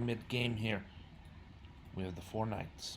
Mid-game here, we have the four knights.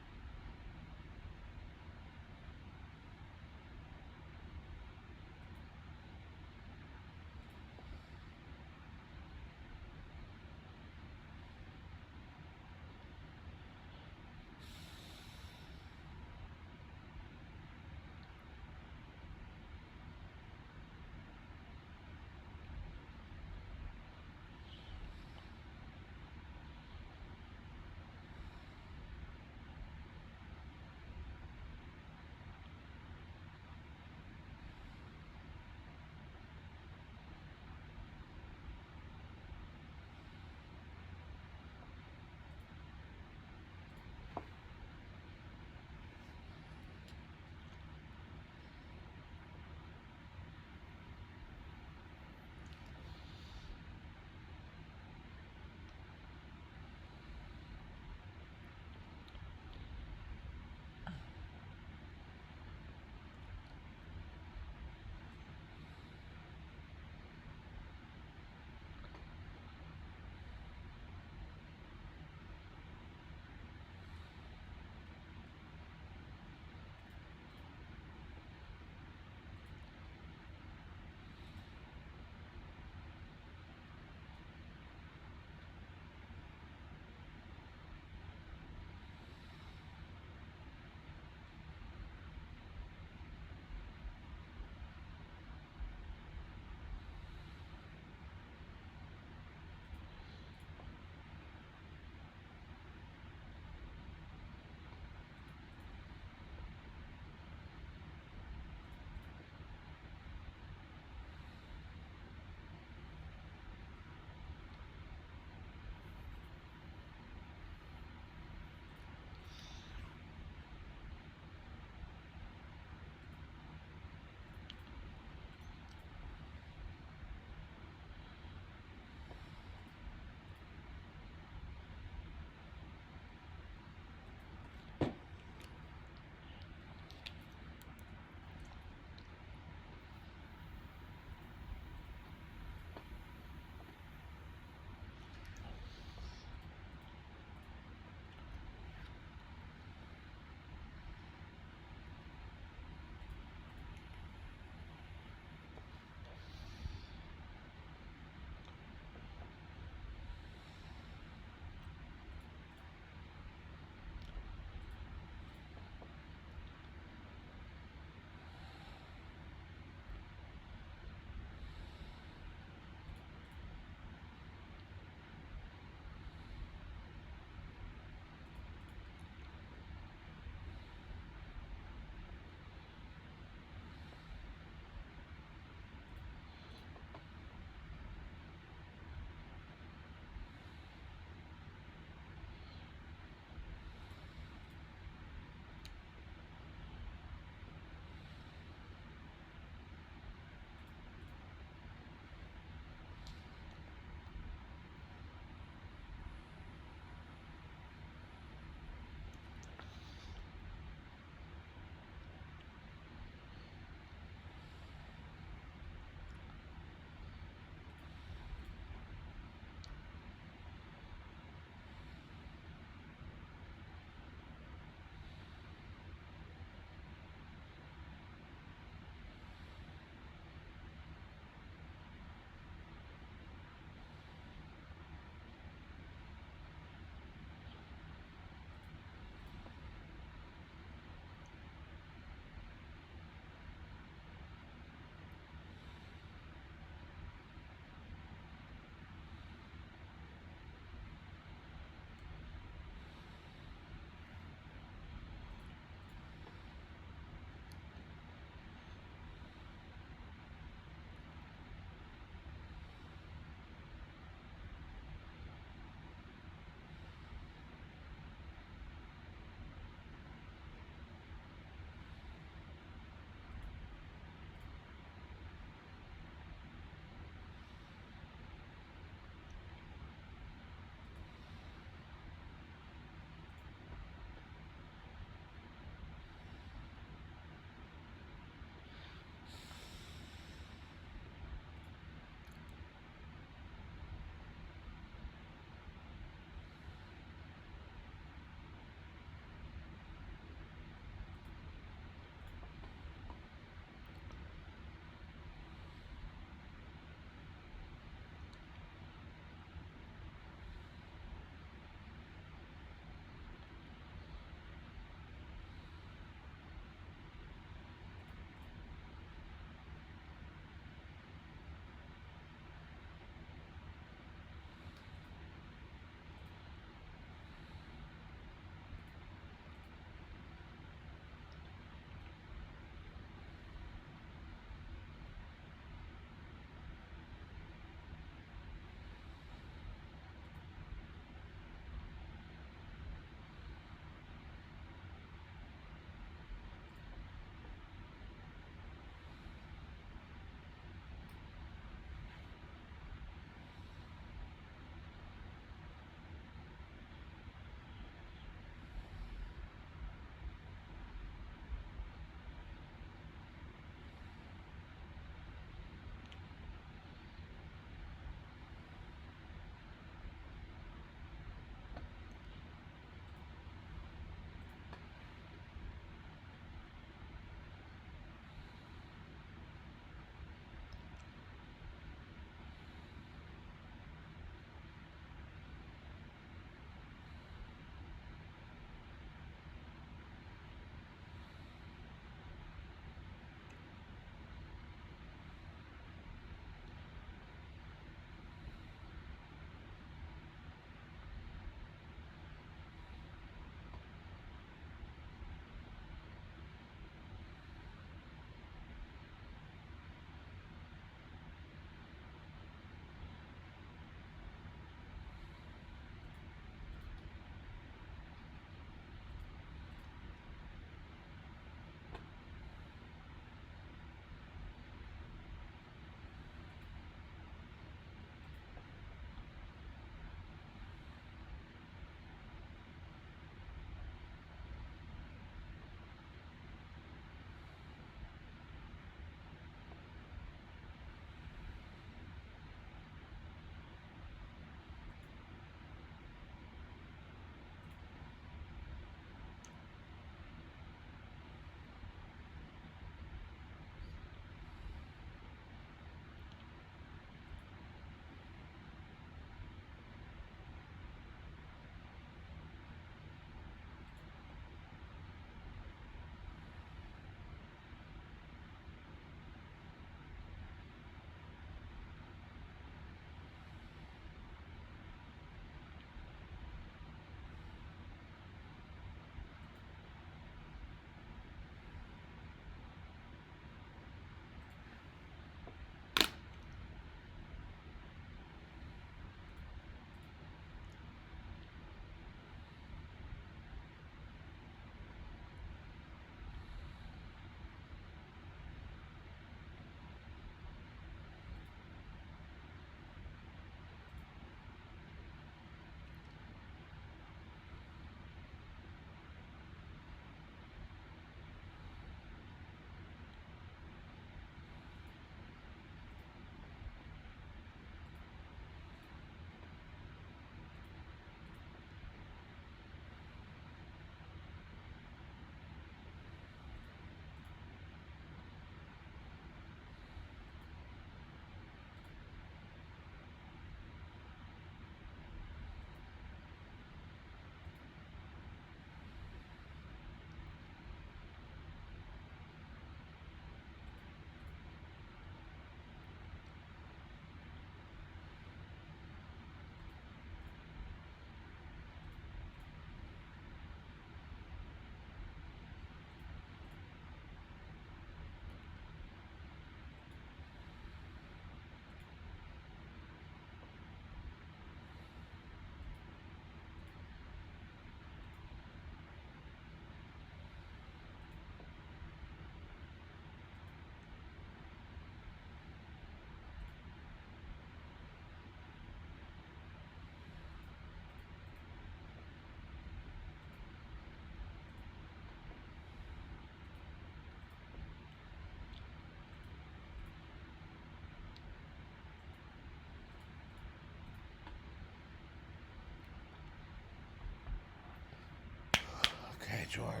Jordan.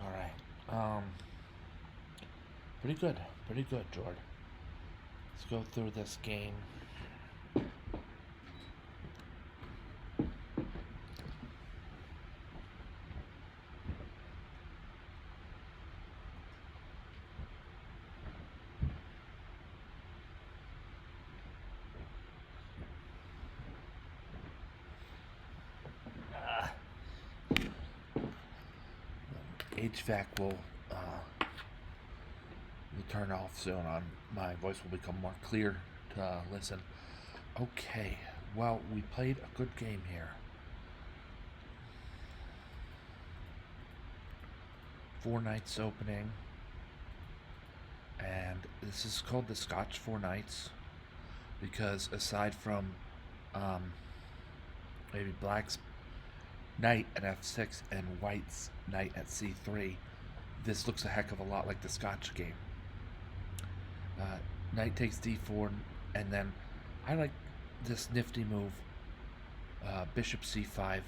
All right. Pretty good, Jordan. Let's go through this game. HVAC will turn off soon. My voice will become more clear to listen. Okay, well, we played a good game here. 4 Knights opening, and this is called the Scotch 4 Knights because aside from maybe Black's Knight at f6 and White's Knight at c3, this looks a heck of a lot like the Scotch game. Knight takes d4, and then I like this nifty move, bishop c5.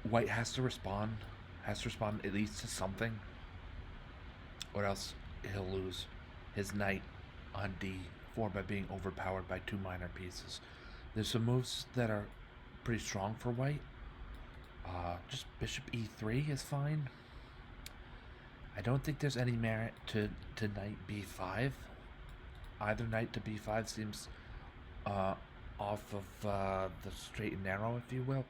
White has to respond at least to something, or else he'll lose his knight on d4 by being overpowered by 2 minor pieces. There's some moves that are pretty strong for White. Just bishop e3 is fine. I don't think there's any merit to knight b5. Either knight to b5 seems off of the straight and narrow, if you will.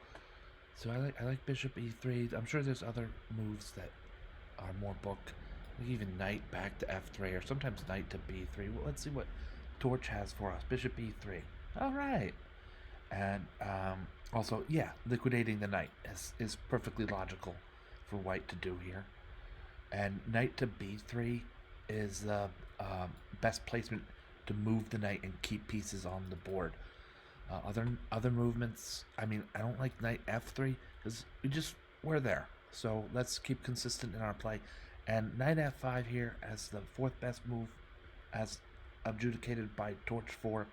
So I like bishop e3. I'm sure there's other moves that are more booked. Like even knight back to f3, or sometimes knight to b3. Well, let's see what Torch has for us. Bishop e3. All right. And also, yeah, liquidating the knight is perfectly logical for White to do here. And knight to b3 is the best placement to move the knight and keep pieces on the board. Other movements, I mean, I don't like knight f3 because we're there. So let's keep consistent in our play. And knight f5 here as the 4th best move, as adjudicated by Torch 4,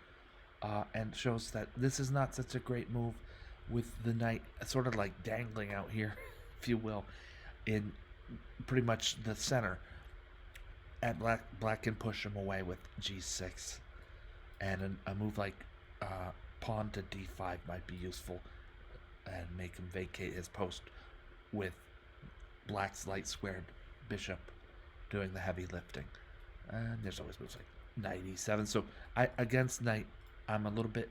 and shows that this is not such a great move with the knight sort of like dangling out here, if you will, in pretty much the center. And black can push him away with g6, and a move like pawn to d5 might be useful and make him vacate his post, with Black's light squared bishop doing the heavy lifting. And there's always moves like knight e7. So against knight, I'm a little bit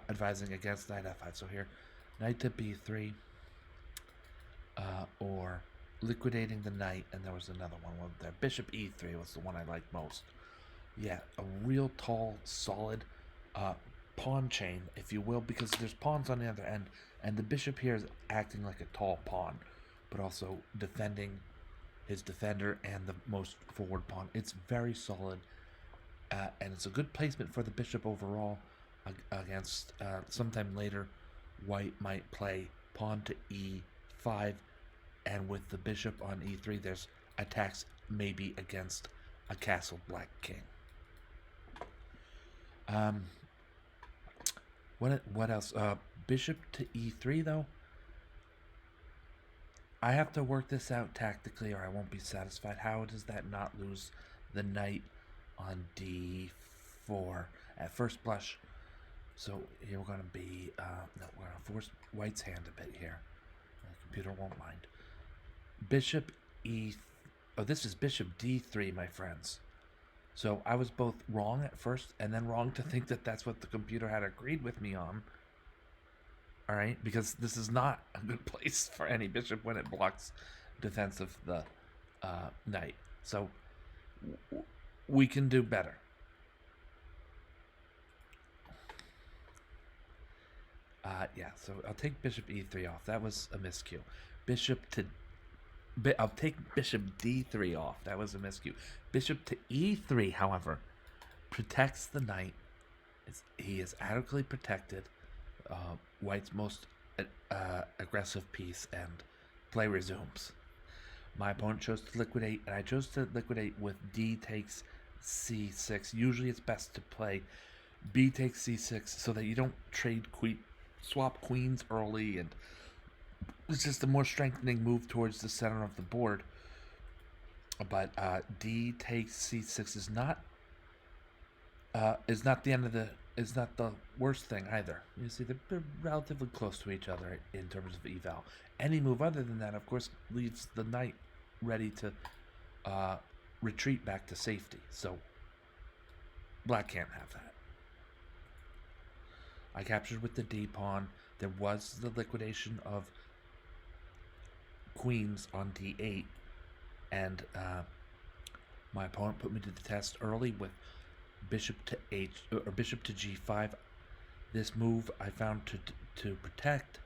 advising against knight f5. So here, knight to b3, or liquidating the knight, and there was another one there. Bishop e3 was the one I liked most. Yeah, a real tall, solid pawn chain, if you will, because there's pawns on the other end, and the bishop here is acting like a tall pawn, but also defending his defender and the most forward pawn. It's very solid, and it's a good placement for the bishop overall against sometime later. White might play pawn to e5, and with the bishop on e3, there's attacks maybe against a castle Black king. What else? Bishop to e3 though. I have to work this out tactically, or I won't be satisfied. How does that not lose the knight on d4 at first blush? So here we're going to be no, we're going to force White's hand a bit here. The computer won't mind. Bishop oh, this is bishop d3, my friends. So I was both wrong at first and then wrong to think that that's what the computer had agreed with me on. All right, because this is not a good place for any bishop when it blocks defense of the knight. So we can do better. Yeah, so I'll take bishop e3 off. That was a miscue. I'll take bishop d3 off. That was a miscue. Bishop to e3, however, protects the knight. He is adequately protected. White's most aggressive piece, and play resumes. My opponent chose to liquidate, and I chose to liquidate with d takes c6. Usually it's best to play b takes c6 so that you don't swap queens early, and it's just a more strengthening move towards the center of the board. But d takes c6 is not the end of the is not the worst thing either. You see, they're relatively close to each other in terms of eval. Any move other than that, of course, leaves the knight ready to retreat back to safety. So black can't have that. I captured with the d pawn. There was the liquidation of queens on d8, and my opponent put me to the test early with bishop to bishop to g5. This move I found to protect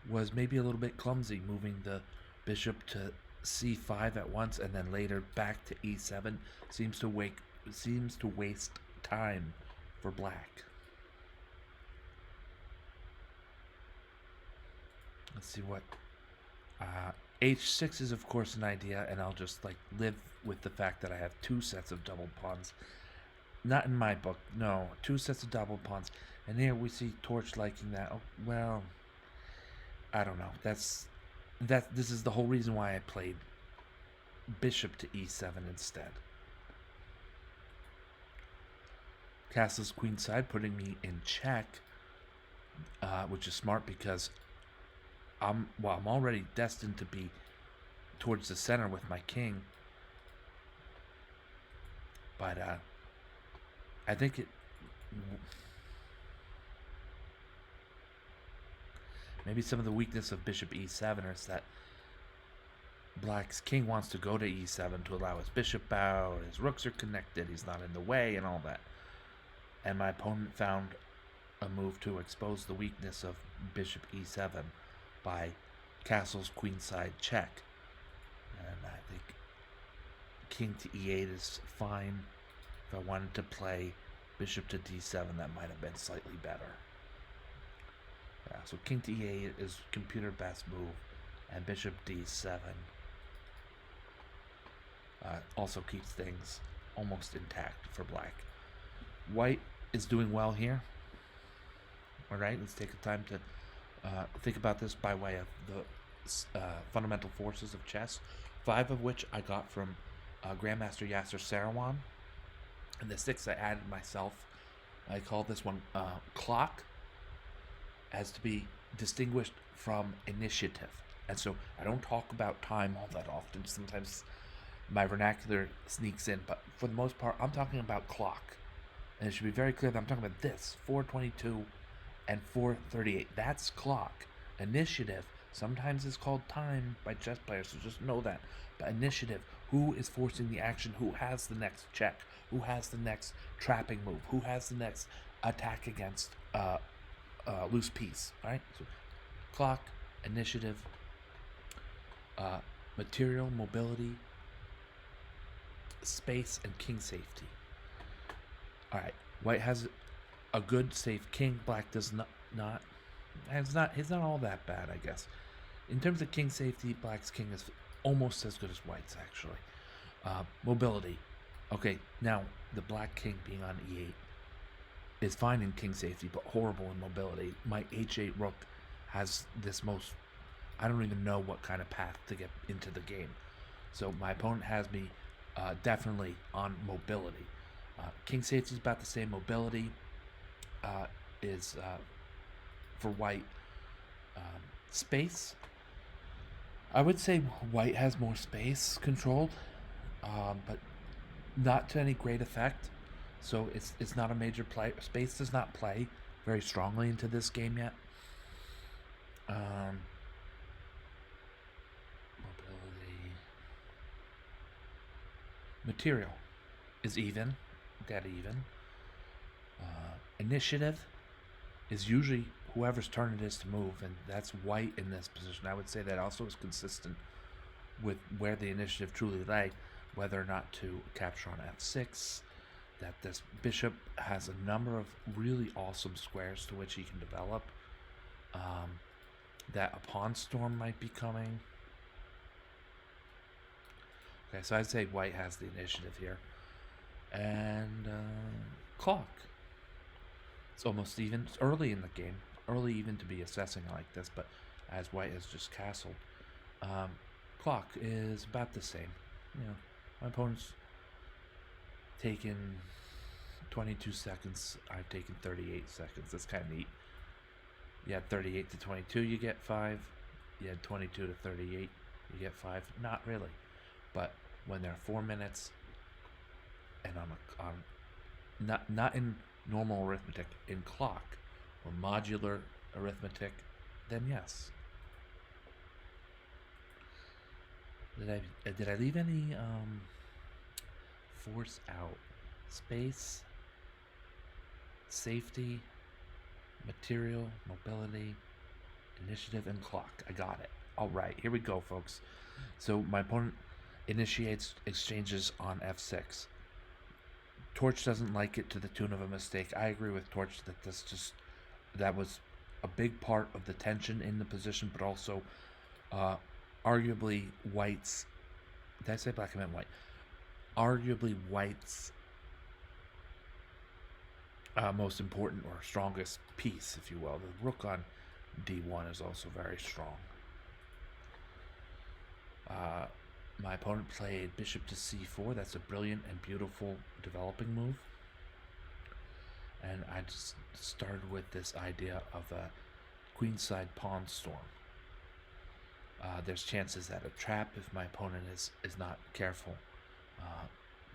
was maybe a little bit clumsy, moving the bishop to c5 at once and then later back to e7 seems to waste time for black. Let's see what h6 is, of course, an idea, and I'll just live with the fact that I have two sets of double pawns. Not in my book, no. Two sets of double pawns. And here we see Torch liking that. Oh, well, I don't know. This is the whole reason why I played bishop to e7 instead. Castles queenside, putting me in check, which is smart because I'm already destined to be towards the center with my king. But I think maybe some of the weakness of bishop e7 is that black's king wants to go to e7 to allow his bishop out, his rooks are connected, he's not in the way, and all that. And my opponent found a move to expose the weakness of bishop e7 by castles queenside check. And I think king to e8 is fine. If I wanted to play bishop to d7, that might have been slightly better. Yeah, so king to e8 is computer best move, and bishop d7 also keeps things almost intact for black. White is doing well here. Alright, let's take the time to think about this by way of the fundamental forces of chess, 5 of which I got from Grandmaster Yasser Seirawan, and the 6 I added myself. I call this one clock, as to be distinguished from initiative. And so I don't talk about time all that often. Sometimes my vernacular sneaks in, but for the most part, I'm talking about clock. And it should be very clear that I'm talking about this, 422 and 438. That's clock. Initiative sometimes is called time by chess players, so just know that. But initiative, who is forcing the action, who has the next check, who has the next trapping move, who has the next attack against loose piece. Alright, so clock, initiative, material, mobility, space, and king safety. Alright, white has a good safe king. Black does not. He's not all that bad, I guess. In terms of king safety, black's king is almost as good as white's, actually. Mobility. Okay, now the black king being on e8 is fine in king safety, but horrible in mobility. My h8 rook has this I don't even know what kind of path to get into the game. So my opponent has me definitely on mobility. King safety is about the same. Mobility is for white. Space, I would say white has more space controlled, but not to any great effect. So it's not a major play. Space does not play very strongly into this game yet. Mobility. Material is even, dead even. Initiative is usually whoever's turn it is to move, and that's white in this position. I would say that also is consistent with where the initiative truly lay, whether or not to capture on f6, that this bishop has a number of really awesome squares to which he can develop, that a pawn storm might be coming. Okay, so I'd say white has the initiative here. And clock. It's almost even. It's early in the game. Early even to be assessing like this, but as white has just castled. Clock is about the same. You know, my opponent's taken 22 seconds. I've taken 38 seconds. That's kind of neat. You had 38 to 22, you get 5. You had 22 to 38, you get 5. Not really. But when there are 4 minutes, and not in normal arithmetic, in clock or modular arithmetic, then yes. Did I leave any force out? Space, safety, material, mobility, initiative, and clock. I got it. All right, here we go, folks. So my opponent initiates exchanges on f6. Torch doesn't like it to the tune of a mistake. I agree with Torch that that was a big part of the tension in the position, but also arguably white's. Did I say black? I meant white. Arguably white's most important or strongest piece, if you will. The rook on d1 is also very strong. My opponent played bishop to c4. That's a brilliant and beautiful developing move. And I just started with this idea of a queenside pawn storm. There's chances at a trap if my opponent is not careful.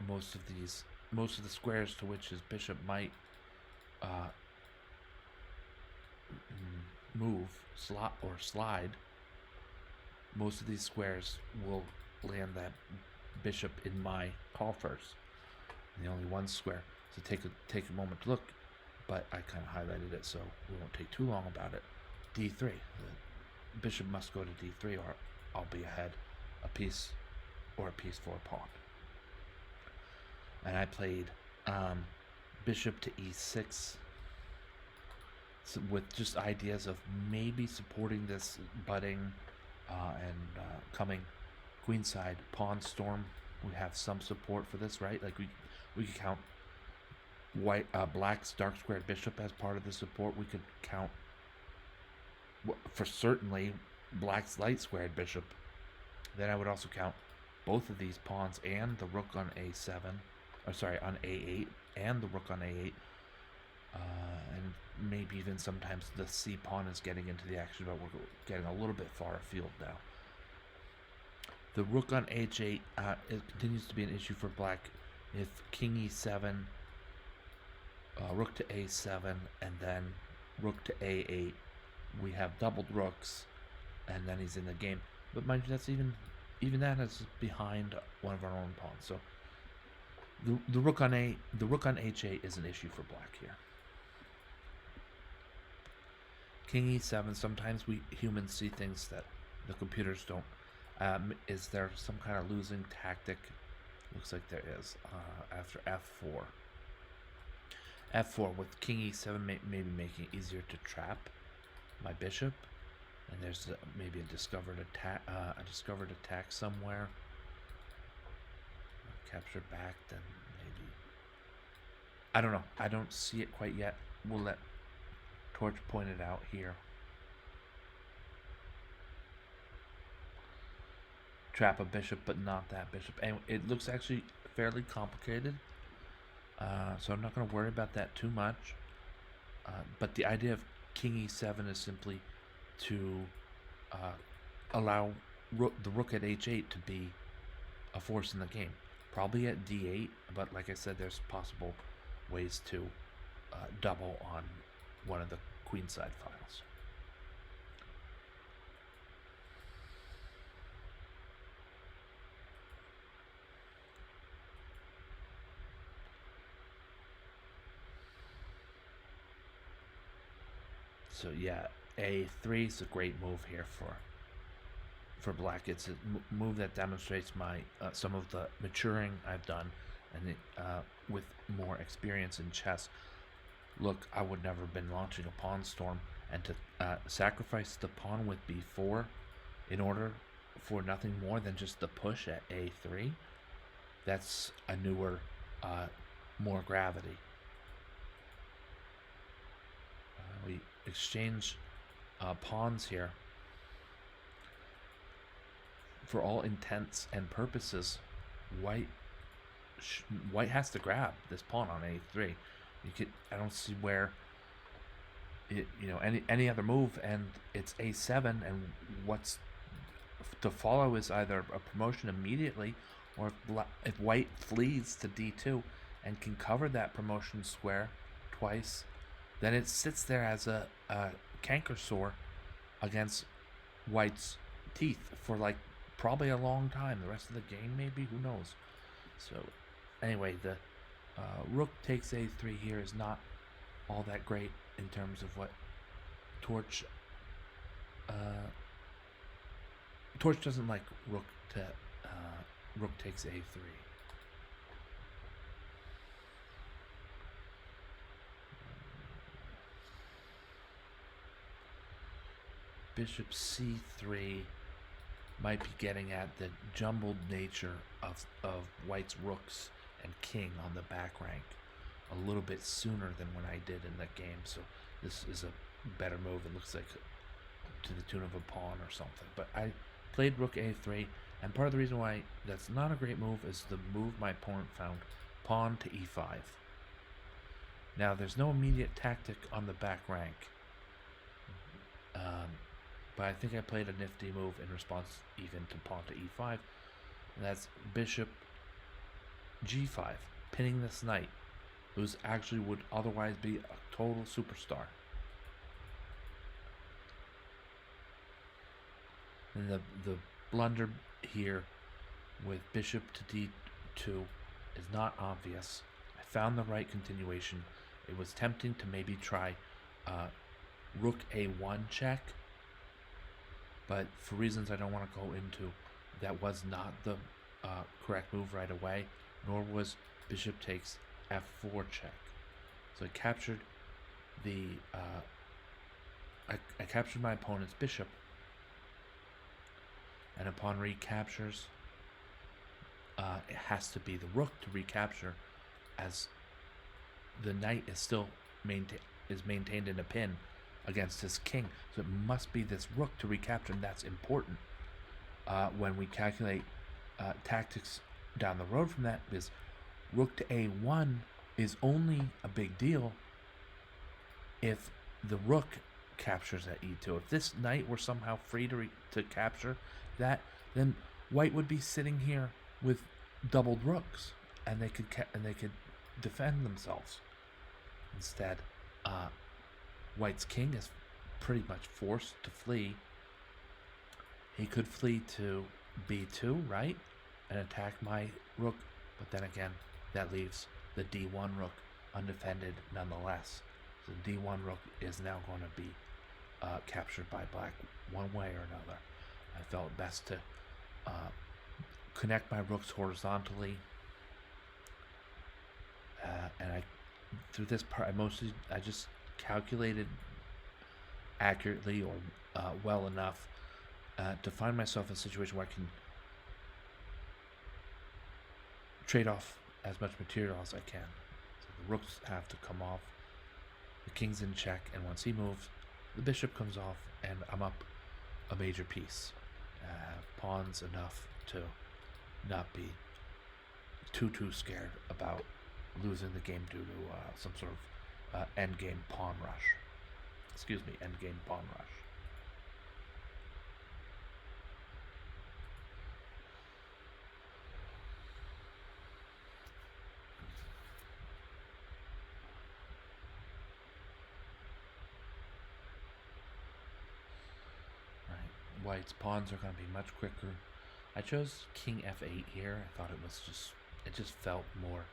Most of the squares to which his bishop might move, slot or slide, most of these squares will land that bishop in my coffers. And the only one square. So take a moment to look, but I kind of highlighted it so we won't take too long about it. d3. The bishop must go to d3 or I'll be ahead a piece for a pawn. And I played bishop to e6 with just ideas of maybe supporting this budding and coming queenside pawn storm. We have some support for this, right? Like we could count black's dark squared bishop as part of the support. We could count for certainly black's light squared bishop. Then I would also count both of these pawns and the rook on a7, on a8, and the rook on a8, and maybe even sometimes the c pawn is getting into the action, but we're getting a little bit far afield now. The rook on h8 it continues to be an issue for black. If king e7, rook to a7, and then rook to a8, we have doubled rooks, and then he's in the game. But mind you, that's even that is behind one of our own pawns. So the rook on h8 is an issue for black here. King e7. Sometimes we humans see things that the computers don't. Is there some kind of losing tactic? Looks like there is. After f4. F4 with king e7 maybe making it easier to trap my bishop, and there's maybe a discovered attack somewhere. Capture back, then maybe. I don't know. I don't see it quite yet. We'll let Torch point it out here. Trap a bishop, but not that bishop. And it looks actually fairly complicated. So I'm not going to worry about that too much. But the idea of king e7 is simply to allow the rook at h8 to be a force in the game. Probably at d8, but like I said, there's possible ways to double on one of the queenside files. So yeah, a3 is a great move here for black. It's a move that demonstrates my some of the maturing I've done, and with more experience in chess. Look, I would never have been launching a pawn storm, and to sacrifice the pawn with b4 in order for nothing more than just the push at a3. That's a newer, more gravity. We exchange pawns here. For all intents and purposes, white white has to grab this pawn on a3. I don't see where any other move, and it's a7, and what's to follow is either a promotion immediately, or if white flees to d2 and can cover that promotion square twice, then it sits there as a canker sore against white's teeth for like probably a long time. The rest of the game, maybe, who knows. So anyway, the rook takes a3 here is not all that great in terms of what Torch Torch doesn't like rook takes a3. Bishop c3 might be getting at the jumbled nature of white's rooks and king on the back rank a little bit sooner than when I did in the game. So this is a better move. It looks like to the tune of a pawn or something. But I played rook a3, and part of the reason why that's not a great move is the move my opponent found, pawn to e5. Now there's no immediate tactic on the back rank, but I think I played a nifty move in response even to pawn to e5, and that's bishop g5, pinning this knight, who's actually would otherwise be a total superstar. And the blunder here with bishop to d2 is not obvious. I found the right continuation. It was tempting to maybe try rook a1 check, but for reasons I don't want to go into, that was not the correct move right away, nor was bishop takes f4 check. So I captured the I captured my opponent's bishop, and upon recaptures, it has to be the rook to recapture, as the knight is still maintained in a pin against his king. So it must be this rook to recapture, and that's important when we calculate tactics down the road from that, because rook to a1 is only a big deal if the rook captures at e2. If this knight were somehow free to capture that, then white would be sitting here with doubled rooks, and they could defend themselves. Instead, white's king is pretty much forced to flee. He could flee to b2, right, and attack my rook, but then again, that leaves the d1 rook undefended nonetheless. So the d1 rook is now going to be captured by black one way or another. I felt best to connect my rooks horizontally, and through this part I just calculated accurately or well enough to find myself in a situation where I can trade off as much material as I can. So the rooks have to come off, the king's in check, and once he moves, the bishop comes off, and I'm up a major piece. Pawns enough to not be too scared about losing the game due to some sort of endgame pawn rush. Excuse me, endgame pawn rush. White's pawns are going to be much quicker. I chose king f8 here. I thought it just felt more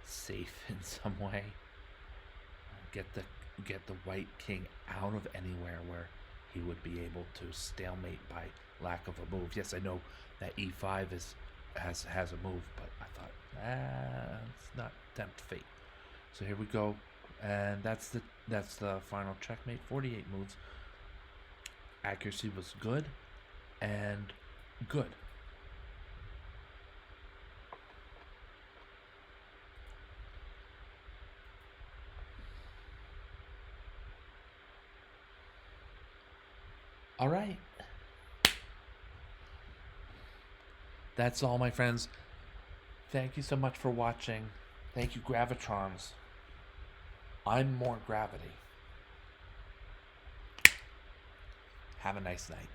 safe in some way. Get the get the white king out of anywhere where he would be able to stalemate by lack of a move. Yes, I know that e5 has a move, but I thought, let's not tempt fate. So here we go, and that's the final checkmate. 48 moves. Accuracy was good, and good. All right. That's all, my friends. Thank you so much for watching. Thank you, Gravitrons. I'm more gravity. Have a nice night.